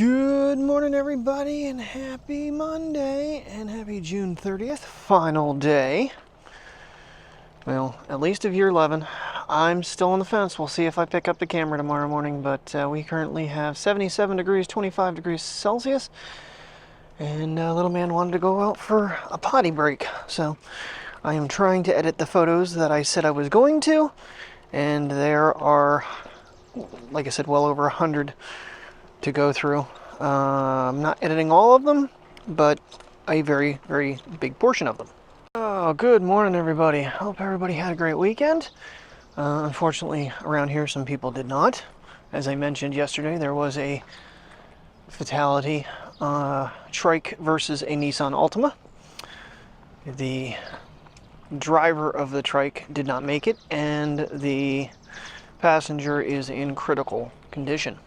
Good morning, everybody, and happy Monday, and happy June 30th, final day. Well, at least of year 11. I'm still on the fence. We'll see if I pick up the camera tomorrow morning, but we currently have 77 degrees, 25 degrees Celsius, and little man wanted to go out for a potty break, so I am trying to edit the photos that I said I was going to, and there are, like I said, well over 100 to go through. I'm not editing all of them, but a very, very big portion of them. Oh, good morning, everybody. Hope everybody had a great weekend. Unfortunately, around here, some people did not. As I mentioned yesterday, there was a fatality, trike versus a Nissan Altima. The driver of the trike did not make it, and the passenger is in critical condition.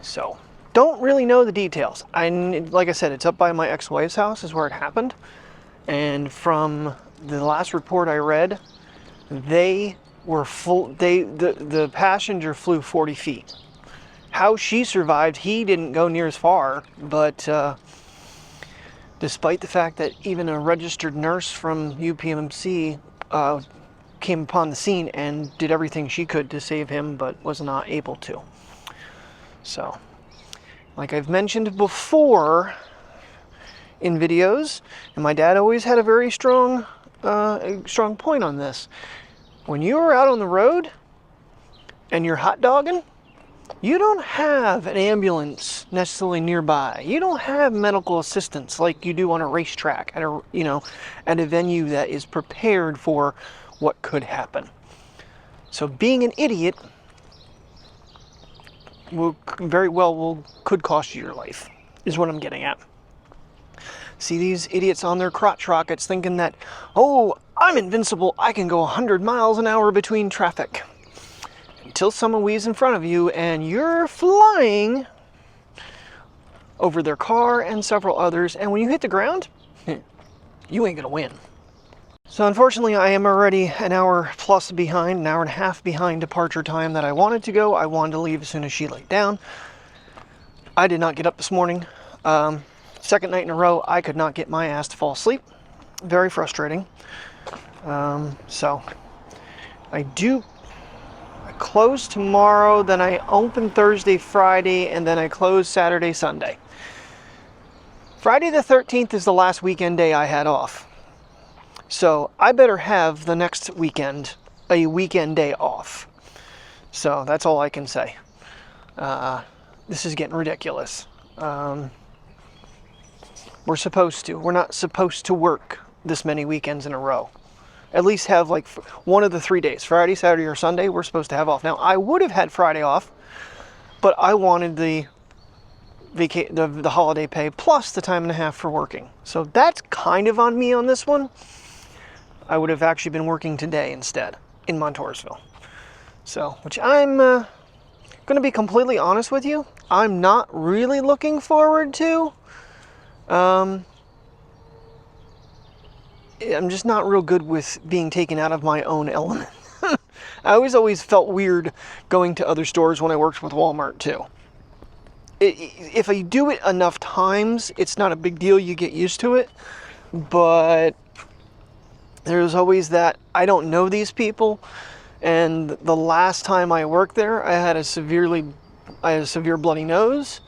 So, don't really know the details. Like I said, it's up by my ex-wife's house is where it happened. And from the last report I read, the passenger flew 40 feet. How she survived, he didn't go near as far, but despite the fact that even a registered nurse from UPMC came upon the scene and did everything she could to save him, but was not able to. So, like I've mentioned before in videos, and my dad always had a very strong point on this. When you are out on the road and you're hot dogging, you don't have an ambulance necessarily nearby. You don't have medical assistance like you do on a racetrack at a venue that is prepared for what could happen. So being an idiot could cost you your life, is what I'm getting at. See these idiots on their crotch rockets thinking that, oh, I'm invincible, I can go 100 miles an hour between traffic. Until someone weaves in front of you and you're flying over their car and several others, and when you hit the ground, you ain't gonna win. So unfortunately, I am already an hour plus behind, an hour and a half behind departure time that I wanted to go. I wanted to leave as soon as she laid down. I did not get up this morning. Second night in a row, I could not get my ass to fall asleep. Very frustrating. So I close tomorrow, then I open Thursday, Friday, and then I close Saturday, Sunday. Friday the 13th is the last weekend day I had off. So I better have the next weekend a weekend day off. So that's all I can say. This is getting ridiculous. We're not supposed to work this many weekends in a row. At least have like one of the 3 days, Friday, Saturday, or Sunday, we're supposed to have off. Now, I would have had Friday off, but I wanted the holiday pay plus the time and a half for working. So that's kind of on me on this one. I would have actually been working today instead in Montoursville. So, which I'm going to be completely honest with you, I'm not really looking forward to. I'm just not real good with being taken out of my own element. I always felt weird going to other stores when I worked with Walmart too. If I do it enough times, it's not a big deal, you get used to it, but there's always that, I don't know these people, and the last time I worked there, I had a severe bloody nose.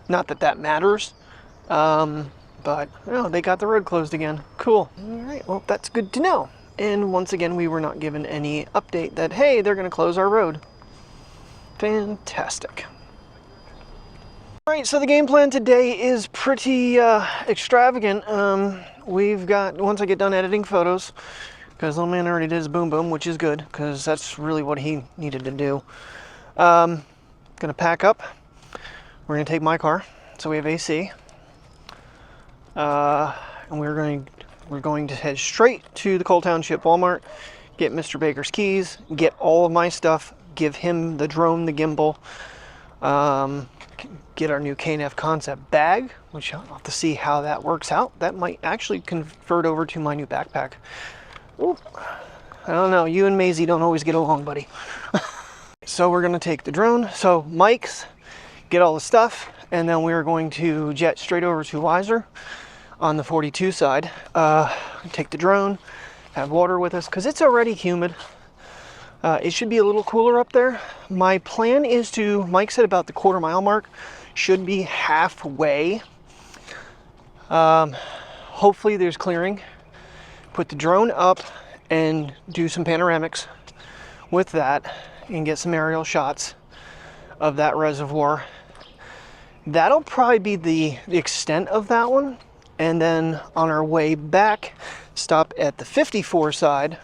Not that that matters, but they got the road closed again. Cool. All right, well, that's good to know. And once again, we were not given any update that, hey, they're going to close our road. Fantastic. All right, so the game plan today is pretty extravagant. We've got, once I get done editing photos, because little man already did his boom boom, which is good, because that's really what he needed to do. Gonna pack up. We're gonna take my car, so we have AC. And we're going to head straight to the Cole Township Walmart, get Mr. Baker's keys, get all of my stuff, give him the drone, the gimbal, get our new K&F Concept bag, which I'll have to see how that works out. That might actually convert over to my new backpack. Ooh, I don't know, you and Maisie don't always get along, buddy. So we're gonna take the drone. So Mike's get all the stuff, and then we're going to jet straight over to Weiser on the 42 side. Take the drone, have water with us, because it's already humid. It should be a little cooler up there. My plan is to, Mike said about the quarter-mile mark, should be halfway. Hopefully there's clearing. Put the drone up and do some panoramics with that and get some aerial shots of that reservoir. That'll probably be the extent of that one. And then on our way back, stop at the 54 side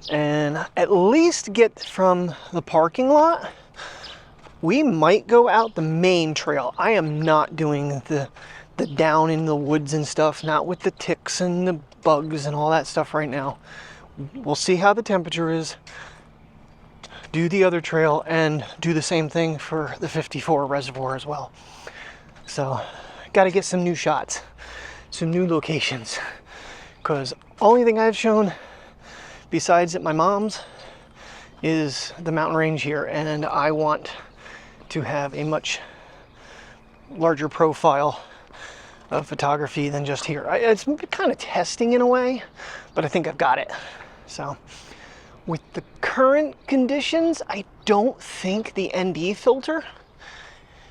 and at least get from the parking lot. We might go out the main trail. I am not doing the down in the woods and stuff, not with the ticks and the bugs and all that stuff right now. We'll see how the temperature is, do the other trail, and do the same thing for the 54 reservoir as well. So, got to get some new shots, some new locations, because only thing I've shown besides at my mom's is the mountain range here, and I want to have a much larger profile of photography than just here. It's kind of testing in a way, but I think I've got it. So with the current conditions, I don't think the ND filter.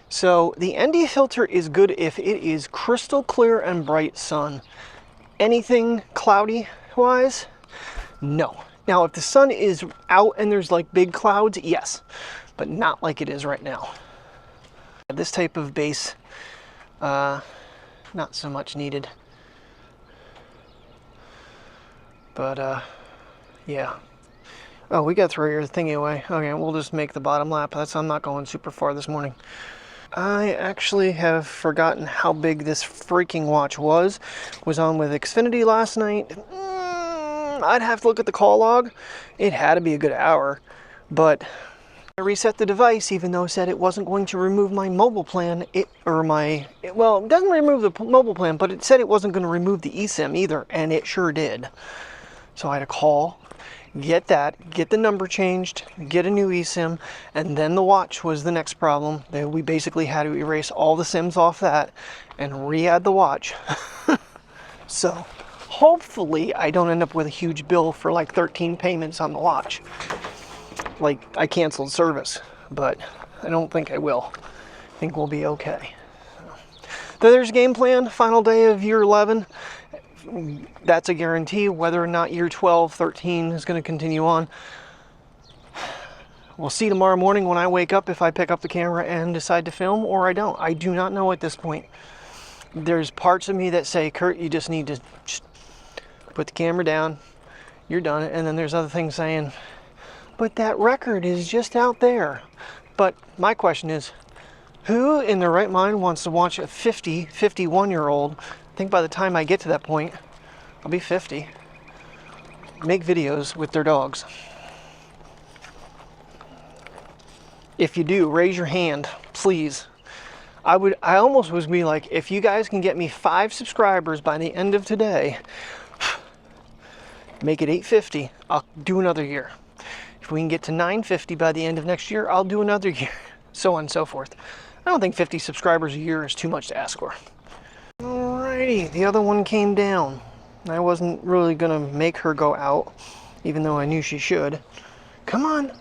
So the ND filter is good if it is crystal clear and bright sun. Anything cloudy wise, no. Now if the sun is out and there's like big clouds, yes, but not like it is right now. This type of base, not so much needed, but yeah. Oh, we got to throw your thingy away. Okay, we'll just make the bottom lap. I'm not going super far this morning. I actually have forgotten how big this freaking watch was. Was on with Xfinity last night. I'd have to look at the call log. It had to be a good hour, but I reset the device, even though it said it wasn't going to remove my mobile plan. Well, it doesn't remove the mobile plan, but it said it wasn't going to remove the eSIM either, and it sure did. So I had to call, get the number changed, get a new eSIM, and then the watch was the next problem. We basically had to erase all the SIMs off that and re-add the watch. So hopefully I don't end up with a huge bill for like 13 payments on the watch. Like I canceled service, but I don't think I will. I think we'll be okay. So there's game plan, final day of year 11. That's a guarantee. Whether or not year 12, 13 is going to continue on, we'll see tomorrow morning when I wake up if I pick up the camera and decide to film or I don't. I do not know at this point. There's parts of me that say, Kurt, you just need to just put the camera down, you're done. And then there's other things saying, but that record is just out there. But my question is, who in their right mind wants to watch a 51-year-old? I think by the time I get to that point, I'll be 50. Make videos with their dogs. If you do, raise your hand, please. I almost would be like, if you guys can get me 5 subscribers by the end of today, make it 850, I'll do another year. If we can get to 950 by the end of next year, I'll do another year, so on and so forth. I don't think 50 subscribers a year is too much to ask for. Alrighty, the other one came down. I wasn't really gonna make her go out, even though I knew she should. Come on!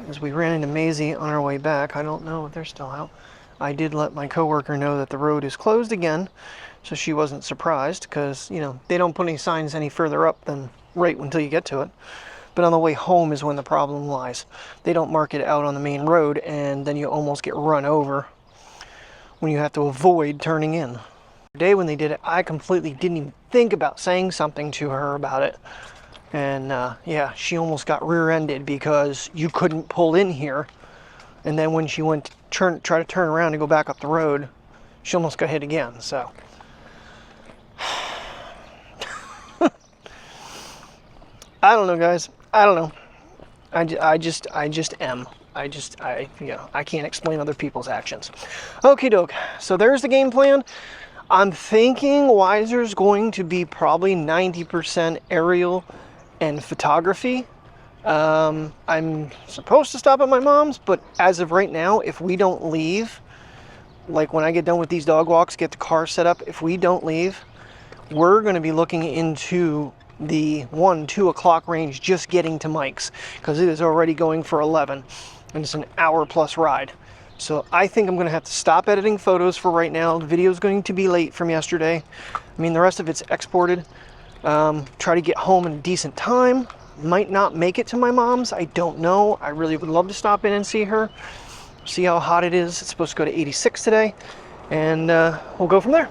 As we ran into Maisie on our way back, I don't know if they're still out. I did let my coworker know that the road is closed again, so she wasn't surprised, because, you know, they don't put any signs any further up than right until you get to it. But on the way home is when the problem lies. They don't mark it out on the main road, and then you almost get run over when you have to avoid turning in. The day when they did it, I completely didn't even think about saying something to her about it. And yeah, she almost got rear-ended because you couldn't pull in here. And then when she went to try to turn around and go back up the road, she almost got hit again, so. I don't know, guys. I don't know. I just am. I can't explain other people's actions. Okie doke. So there's the game plan. I'm thinking Weiser's going to be probably 90% aerial and photography, I'm supposed to stop at my mom's, but as of right now, if we don't leave, like when I get done with these dog walks, get the car set up, if we don't leave, we're going to be looking into the 1-2 o'clock range just getting to Mike's, because it is already going for 11 and it's an hour plus ride. So I think I'm going to have to stop editing photos for right now. The video is going to be late from yesterday. I mean, the rest of it's exported. Try to get home in a decent time. Might not make it to my mom's, I don't know. I really would love to stop in and see her, see how hot it is. It's supposed to go to 86 today, and we'll go from there.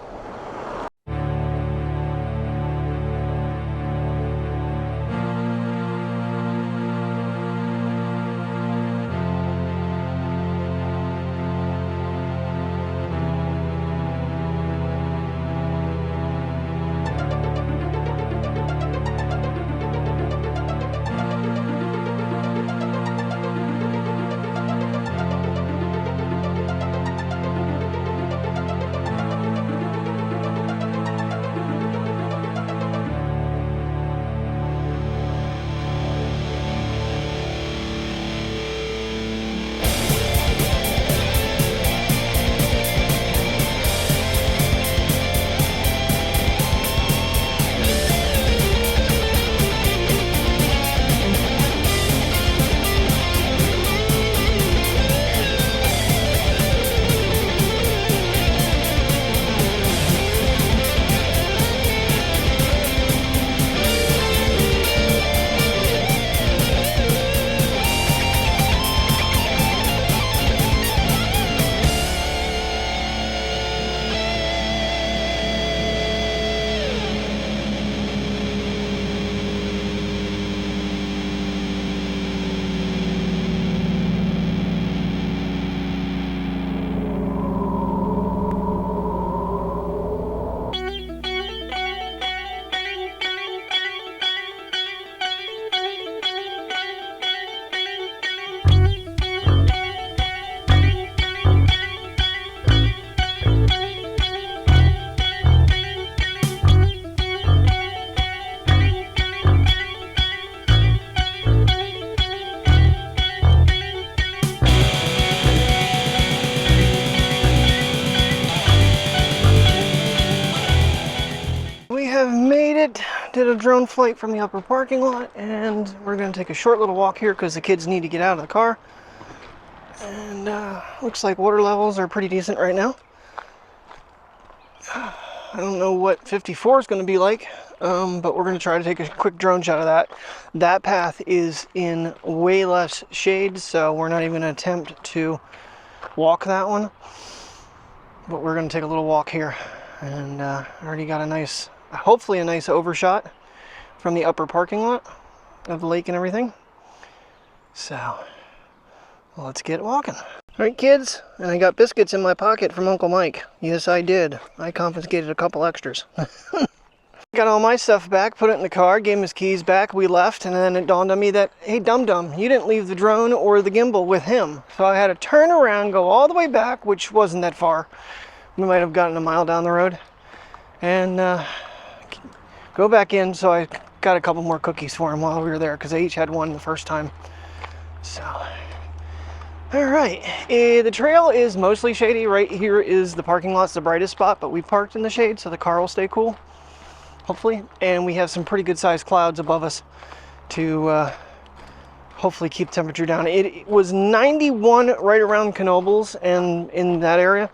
Did a drone flight from the upper parking lot, and we're going to take a short little walk here because the kids need to get out of the car. And looks like water levels are pretty decent right now. I don't know what 54 is going to be like, but we're going to try to take a quick drone shot of that. That path is in way less shade, so we're not even going to attempt to walk that one. But we're going to take a little walk here, and already got a nice, hopefully a nice overshot from the upper parking lot of the lake and everything. So well, let's get walking. All right, kids, and I got biscuits in my pocket from Uncle Mike. Yes, I did. I confiscated a couple extras. Got all my stuff back, put it in the car, gave him his keys back, we left, and then it dawned on me that, hey, dum-dum, you didn't leave the drone or the gimbal with him. So I had to turn around, go all the way back, which wasn't that far. We might have gotten a mile down the road. And go back in, so I got a couple more cookies for him while we were there, because I each had one the first time. So, all right. The trail is mostly shady. Right here is the parking lot's the brightest spot, but we parked in the shade, so the car will stay cool, hopefully. And we have some pretty good sized clouds above us to hopefully keep temperature down. It was 91 right around Knoebels and in that area.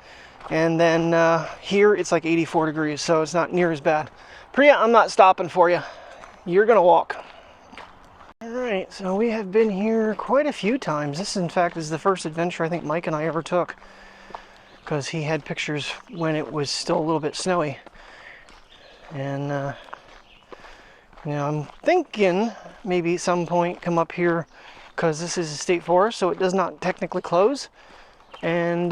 And then here it's like 84 degrees, so it's not near as bad. Priya, I'm not stopping for you. You're gonna walk. All right, so we have been here quite a few times. This, in fact, is the first adventure I think Mike and I ever took, because he had pictures when it was still a little bit snowy. And you know, I'm thinking maybe at some point come up here, because this is a state forest, so it does not technically close, and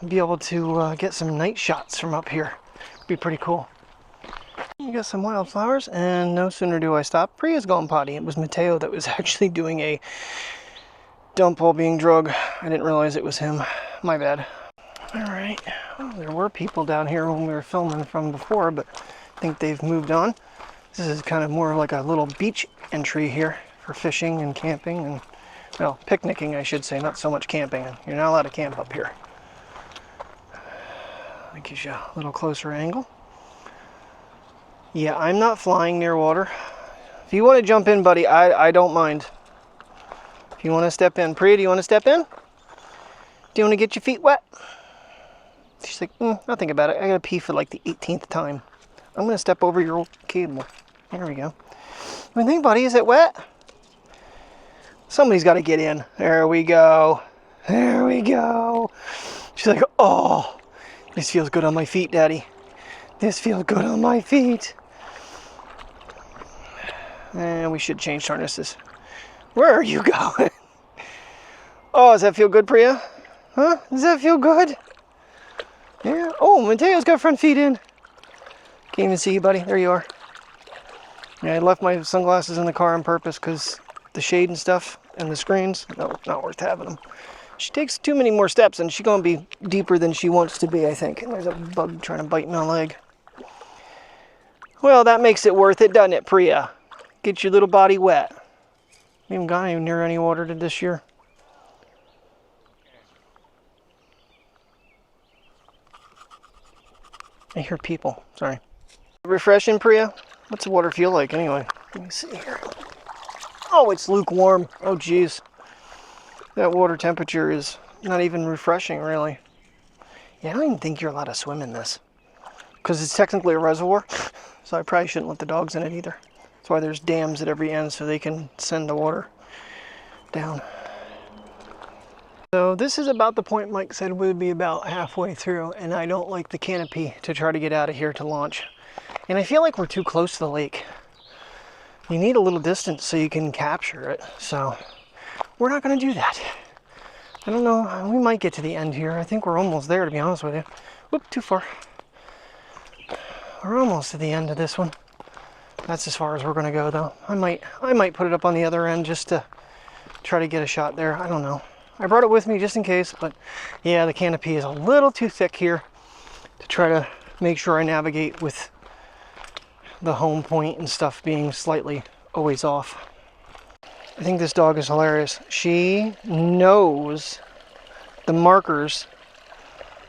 be able to get some night shots from up here. It'd be pretty cool. You got some wildflowers, and no sooner do I stop, Priya's gone potty. It was Mateo that was actually doing a dump while being drug. I didn't realize it was him. My bad. All right. Well, there were people down here when we were filming from before, but I think they've moved on. This is kind of more like a little beach entry here for fishing and camping and, well, picnicking, I should say, not so much camping. You're not allowed to camp up here. That gives you a little closer angle. Yeah, I'm not flying near water. If you want to jump in, buddy, I don't mind. If you want to step in. Priya, do you want to step in? Do you want to get your feet wet? She's like, I'll think about it. I gotta pee for like the 18th time. I'm gonna step over your old cable. There we go. What do you think, buddy? Is it wet? Somebody's got to get in. There we go. There we go. She's like, oh, this feels good on my feet, Daddy. This feels good on my feet. And we should change harnesses. Where are you going? Oh, does that feel good, Priya? Huh? Does that feel good? Yeah. Oh, Mateo's got front feet in. Can't even see you, buddy. There you are. Yeah, I left my sunglasses in the car on purpose because the shade and stuff and the screens, no, not worth having them. She takes too many more steps and she's going to be deeper than she wants to be, I think. And there's a bug trying to bite my leg. Well, that makes it worth it, doesn't it, Priya? Get your little body wet. We haven't gone near any water this year. I hear people. Sorry. Refreshing, Priya? What's the water feel like anyway? Let me see here. Oh, it's lukewarm. Oh, geez. That water temperature is not even refreshing, really. Yeah, I don't even think you're allowed to swim in this. Because it's technically a reservoir. So I probably shouldn't let the dogs in it either. That's why there's dams at every end so they can send the water down. So this is about the point Mike said would be about halfway through, and I don't like the canopy to try to get out of here to launch. And I feel like we're too close to the lake. You need a little distance so you can capture it, so we're not going to do that. I don't know, we might get to the end here. I think we're almost there, to be honest with you. Whoop, too far. We're almost to the end of this one. That's as far as we're going to go, though. I might put it up on the other end just to try to get a shot there. I don't know. I brought it with me just in case, but yeah, the canopy is a little too thick here to try to make sure I navigate with the home point and stuff being slightly always off. I think this dog is hilarious. She knows the markers.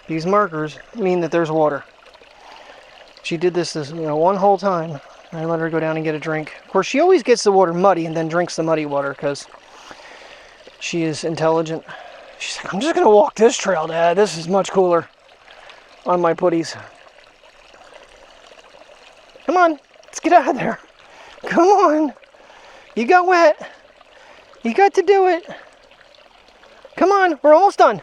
These markers mean that there's water. She did this one whole time. I let her go down and get a drink. Of course, she always gets the water muddy and then drinks the muddy water because she is intelligent. She's like, I'm just going to walk this trail, Dad. This is much cooler on my putties. Come on, let's get out of there. Come on. You got wet. You got to do it. Come on, we're almost done.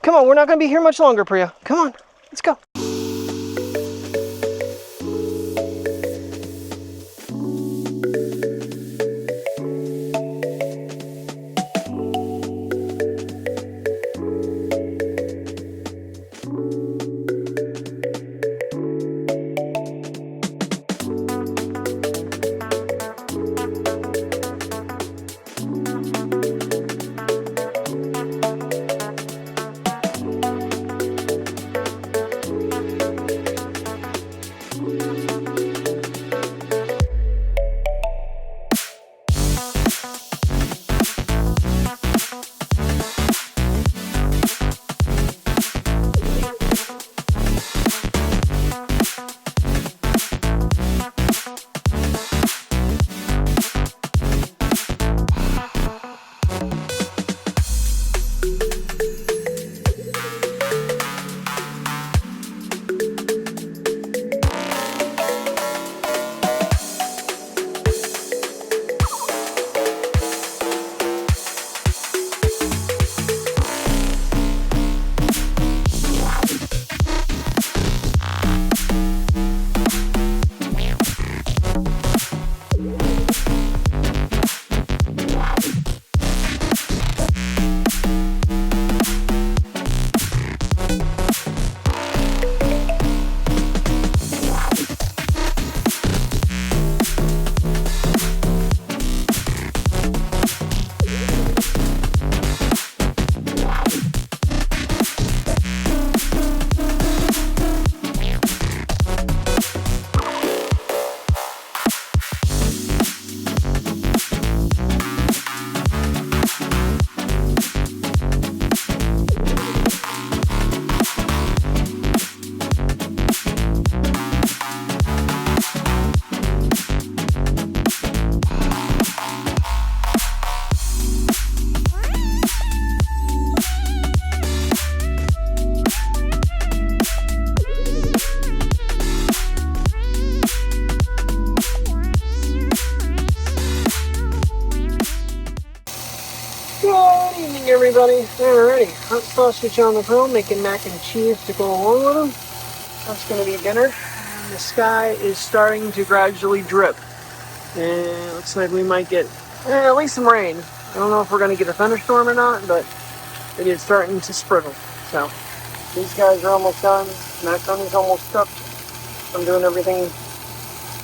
Come on, we're not going to be here much longer, Priya. Come on, let's go. Alrighty, hot sausage on the grill, making mac and cheese to go along with them. That's going to be dinner. And the sky is starting to gradually drip. And it looks like we might get at least some rain. I don't know if we're going to get a thunderstorm or not, but it is starting to sprinkle. So these guys are almost done. Macaroni's almost cooked. I'm doing everything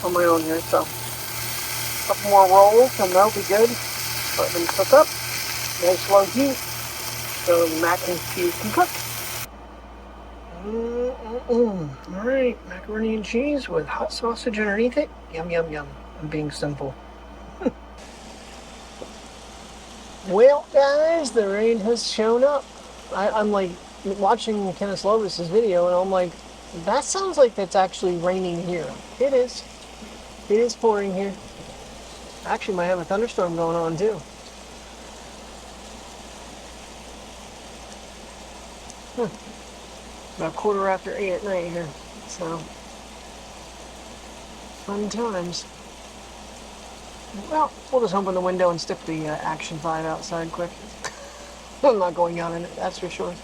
on my own here, so a couple more rolls and they'll be good. Let them cook up. Nice low heat, so the mac and cheese can cook. Alright, macaroni and cheese with hot sausage underneath it. Yum, yum, yum. I'm being simple. Well, guys, the rain has shown up. I'm like watching Kenneth Lovis's video, and I'm like, that sounds like it's actually raining here. It is. It is pouring here. Actually, might have a thunderstorm going on too. About 8:15 at night here, so fun times. Well, we'll just open the window and stick the Action 5 outside quick. I'm not going out in it, that's for sure.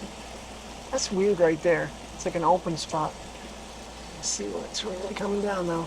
That's weird right there. It's like an open spot. Let's see what's really coming down though.